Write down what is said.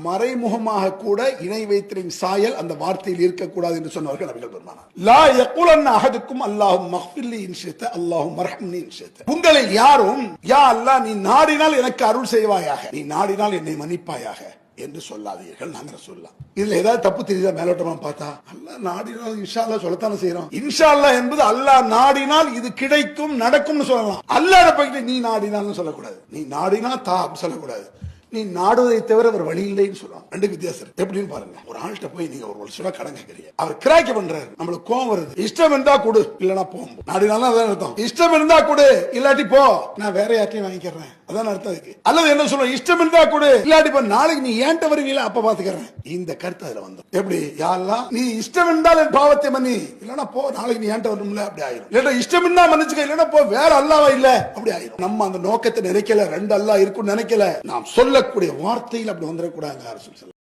மறைமுகமாக கூட இணை வைத்திரின் சாயல் அந்த வார்த்தையில் இருக்கக்கூடாது என்று சொன்னவர்கள் நபிகள் பெருமானார். லா யகுலன் அஹதுக்கும் அல்லாஹும் மக்ஃபிர்லி இன் ஷி'த அல்லாஹும் மர்ஹம்னி இன் ஷி'த. உங்களில் யாரும் யா அல்லாஹ் நீ நாடினால் எனக்கு அருள் செய்வாயாக, நீ நாடினால் என்னை மன்னிப்பாயாக என்று சொல்லாதீர்கள். நாங்க சொல்லலாம். இதுல ஏதாவது தப்பு தெரியுதா? மேலோட்டமா பார்த்தா அல்லாஹ் நாடினால் இன்ஷா அல்லாஹ் சொல்லத்தானே செய்யறோம். இன்ஷா அல்லாஹ் என்பது அல்லாஹ் நாடினால் இது கிடைக்கும் நடக்கும்னு சொல்லலாம். அல்லாஹ் போயிட்டு நீ நாடினால்னு சொல்லக்கூடாது. நீ நாடினா தா சொல்லக்கூடாது. நீ நாடுவதை தவிர ஒரு வழி இல்லைன்னு சொல்லுவாங்க. ரெண்டு வித்தியாசம் எப்படின்னு பாருங்க. ஒரு ஆள்கிட்ட போய் நீங்க ஒரு சொல்ல கடன் கேட்கறீங்க, அவர் கிராக்கி பண்றாரு, நம்மளுக்கு கோவம் வருது. இஷ்டம் இருந்தா கொடு, இல்லனா போகும். நாடினாலும் அதான் அர்த்தம். இஷ்டம் இருந்தா கொடு, இல்லாட்டி போ, நான் வேற யார்ட்டையும் வாங்கிக்கிறேன், அதான் அர்த்தம் இருக்கு. அல்லது என்ன சொல்ல, இஷ்டம் இருந்தா கொடு, இல்லாட்டி போ, நாளைக்கு நீ ஏன்ட்ட வருவீங்களா அப்ப பாத்துக்கிறேன். இந்த கருத்து அதுல வந்து எப்படி யா அல்லாஹ் நீ இஷ்டம் இருந்தால் என் பாவத்தை மன்னி, இல்லனா போ, நாளைக்கு நீ ஏன்ட்ட வரணும்ல அப்படி ஆயிரும். இல்ல இஷ்டம் இருந்தா மன்னிச்சுக்க, இல்லனா போ, வேற அல்லாஹ்வா இல்ல அப்படி ஆயிரும். நம்ம அந்த நோக்கத்தை நினைக்கல, ரெண்டு அல்லாஹ் இருக்குன்னு நினைக்கல. நாம் சொல்லக்கூடிய வார்த்தையில் அப்படி வந்துடக்கூடாது.